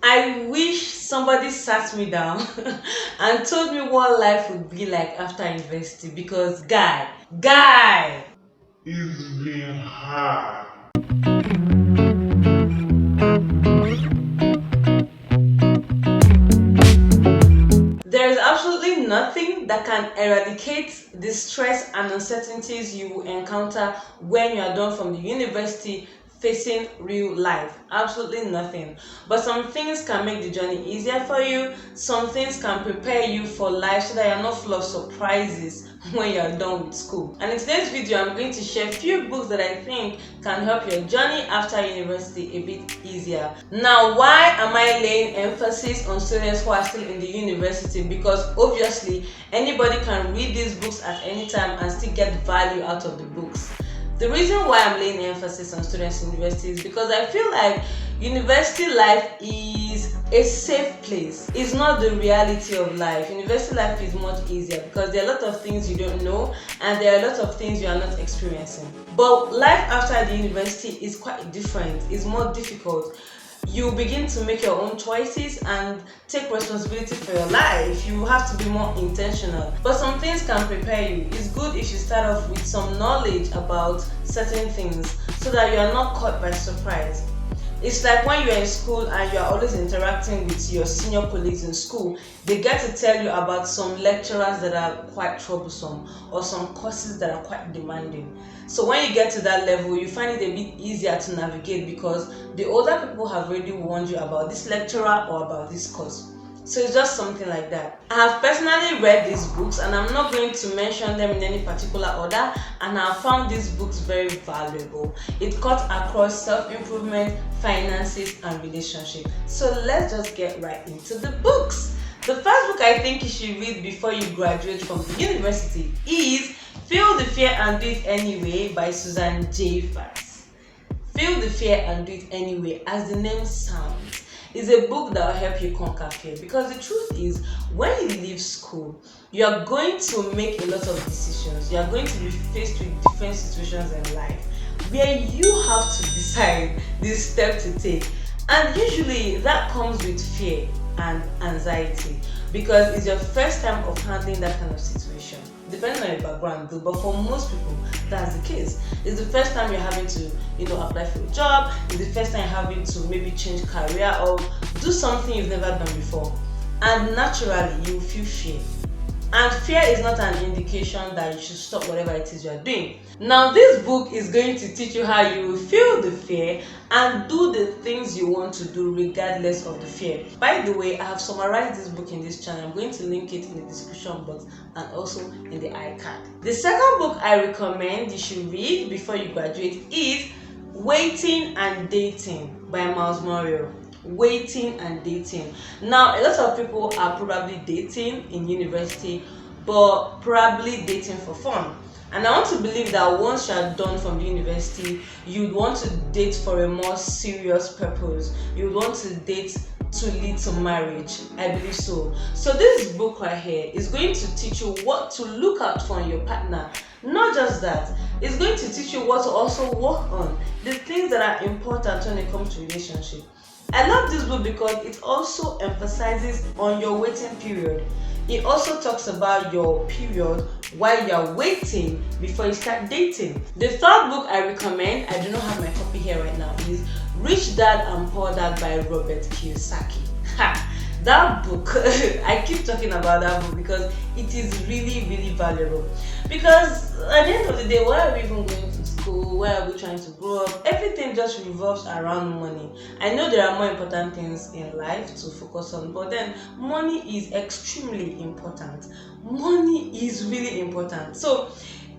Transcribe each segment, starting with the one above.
I wish somebody sat me down and told me what life would be like after university because guy, It's been hard. there is absolutely nothing that can eradicate the stress and uncertainties you will encounter when you are done from the university facing real life. Absolutely nothing. But some things can make the journey easier for you, some things can prepare you for life so that you're not full of surprises when you're done with school. And in today's video, I'm going to share a few books that I think can help your journey after university a bit easier. Now, why am I laying emphasis on students who are still in the university? Because obviously, anybody can read these books at any time and still get value out of the books. The reason why I'm laying emphasis on students in university is because I feel like university life is a safe place. It's not the reality of life. University life is much easier because there are a lot of things you don't know and there are a lot of things you are not experiencing. But life after the university is quite different. It's more difficult. You begin to make your own choices and take responsibility for your life. You have to be more intentional. But some things can prepare you. It's good if you start off with some knowledge about certain things so that you are not caught by surprise. It's like when you're in school and you're always interacting with your senior colleagues in school, they get to tell you about some lecturers that are quite troublesome or some courses that are quite demanding. So when you get to that level, you find it a bit easier to navigate because the older people have already warned you about this lecturer or about this course. So it's just something like that. I have personally read these books and I'm not going to mention them in any particular order, and I have found these books very valuable. It cuts across self-improvement, finances and relationship. So let's just get right into the books. The first book I think you should read before you graduate from the university is Feel the Fear and Do It Anyway by Susan J. Farris. Feel the Fear and Do It Anyway, as the name sounds, is a book that will help you conquer fear, because the truth is when you leave school you are going to make a lot of decisions. You are going to be faced with different situations in life where you have to decide this step to take, and usually that comes with fear and anxiety because it's your first time of handling that kind of situation, depending on your background though, but for most people that's the case. It's the first time you're having to apply for a job. It's the first time you're having to maybe change career or do something you've never done before, and naturally you will feel fear. And fear is not an indication that you should stop whatever it is you are doing. Now this book is going to teach you how you will feel the fear and do the things you want to do regardless of the fear. By the way, I have summarized this book in this channel. I'm going to link it in the description box and also in the iCard. The second book I recommend you should read before you graduate is Waiting and Dating by Myles Munroe. Waiting and Dating. Now, a lot of people are probably dating in university, but probably dating for fun. And I want to believe that once you are done from the university, you'd want to date for a more serious purpose. You'd want to date to lead to marriage. I believe so. So this book right here is going to teach you what to look out for in your partner. Not just that, it's going to teach you what to also work on, the things that are important when it comes to relationship. I love this book because it also emphasizes on your waiting period. It also talks about your period while you are waiting before you start dating. The third book I recommend, I do not have my copy here right now, is Rich Dad and Poor Dad by Robert Kiyosaki. That book, I keep talking about that book because it is really, really valuable. Because at the end of the day, why are we even going to school? Why are we trying to grow up? Everything just revolves around money. I know there are more important things in life to focus on, but then money is extremely important. Money is really important. So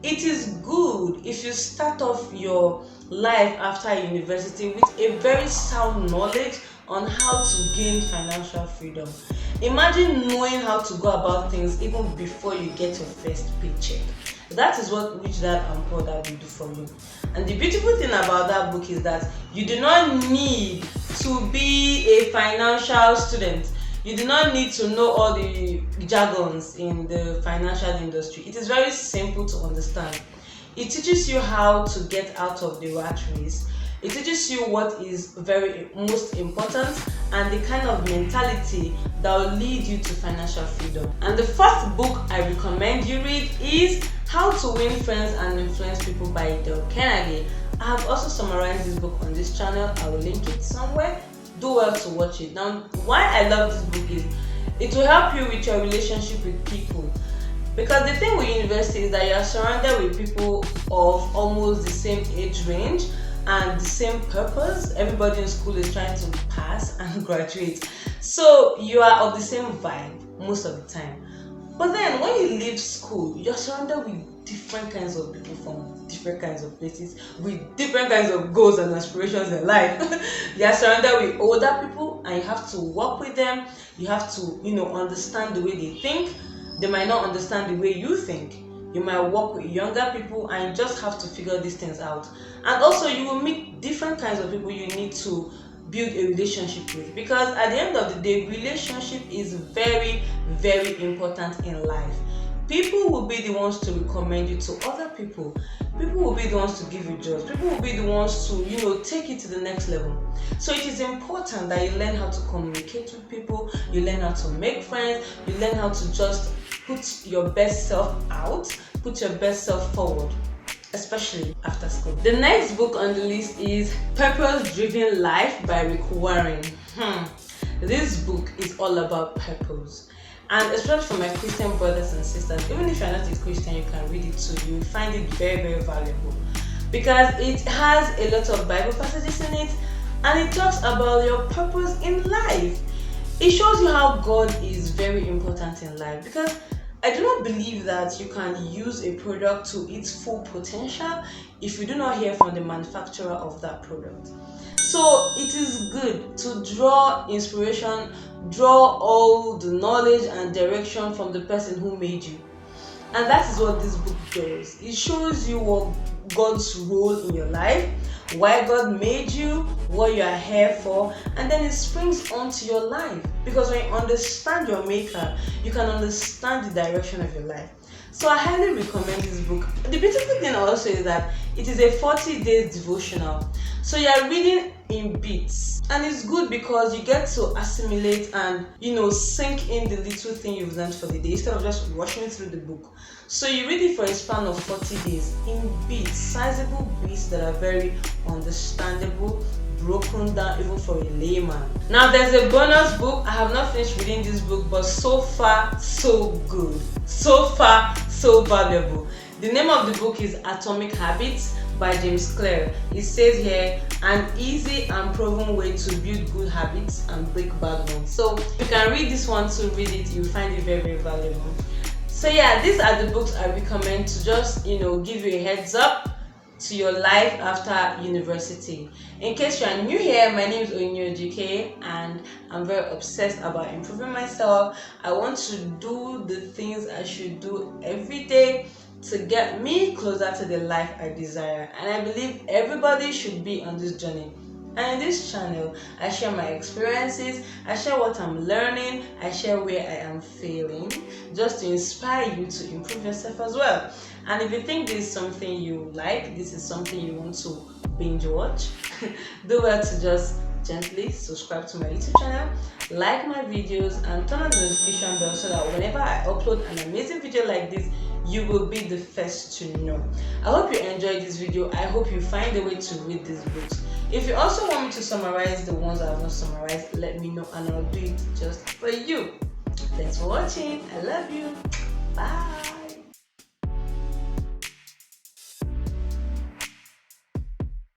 it is good if you start off your life after university with a very sound knowledge on how to gain financial freedom. Imagine knowing how to go about things even before you get your first paycheck. That is what Rich Dad and Poor Dad will do for you. And the beautiful thing about that book is that you do not need to be a financial student. You do not need to know all the jargons in the financial industry. It is very simple to understand. It teaches you how to get out of the rat race. It teaches you what is very most important and the kind of mentality that will lead you to financial freedom. And the fourth book I recommend you read is How to Win Friends and Influence People by Carnegie. I have also summarized this book on this channel. I will link it somewhere. Do well to watch it. Now, why I love this book is it will help you with your relationship with people. Because the thing with university is that you are surrounded with people of almost the same age range and the same purpose. Everybody in school is trying to pass and graduate. So you are of the same vibe most of the time. But then when you leave school, you're surrounded with different kinds of people from different kinds of places, with different kinds of goals and aspirations in life. You're surrounded with older people and you have to work with them. You have to, understand the way they think. They might not understand the way you think. You might work with younger people and you just have to figure these things out. And also you will meet different kinds of people you need to build a relationship with, because at the end of the day, relationship is very, very important in life. People will be the ones to recommend you to other people. People will be the ones to give you jobs. People will be the ones to, take it to the next level. So it is important that you learn how to communicate with people. You learn how to make friends. You learn how to just put your best self out. Put your best self forward, especially after school. The next book on the list is Purpose Driven Life by Rick Warren. This book is all about purpose. And especially for my Christian brothers and sisters, even if you're not a Christian, you can read it too. You will find it very, very valuable because it has a lot of Bible passages in it and it talks about your purpose in life. It shows you how God is very important in life, because I do not believe that you can use a product to its full potential if you do not hear from the manufacturer of that product. So it is good to draw inspiration, draw all the knowledge and direction from the person who made you. And that is what this book does. It shows you what God's role in your life, why God made you, what you are here for, and then it springs onto your life. Because when you understand your maker, you can understand the direction of your life. So I highly recommend this book. The beautiful thing also is that it is a 40 days devotional. So you are reading in bits. And it's good because you get to assimilate and, sink in the little thing you've learned for the day instead of just rushing through the book. So you read it for a span of 40 days in bits, sizable bits that are very understandable, broken down even for a layman. Now there's a bonus book. I have not finished reading this book, but so far so good. So far so valuable. The name of the book is Atomic Habits by James Clear. It says here, an easy and proven way to build good habits and break bad ones. So you can read this one to read it. You'll find it very, very valuable. So yeah, these are the books I recommend to just, give you a heads up to your life after university. In case you are new here, my name is Onyinye Ojike and I'm very obsessed about improving myself. I want to do the things I should do every day to get me closer to the life I desire. And I believe everybody should be on this journey. And in this channel, I share my experiences, I share what I'm learning, I share where I am failing, just to inspire you to improve yourself as well. And if you think this is something you like, this is something you want to binge watch, do well to just gently subscribe to my YouTube channel, like my videos, and turn on the notification bell so that whenever I upload an amazing video like this, you will be the first to know. I hope you enjoyed this video. I hope you find a way to read these books. If you also want me to summarize the ones I have not summarized, let me know and I'll do it just for you. Thanks for watching. I love you. Bye.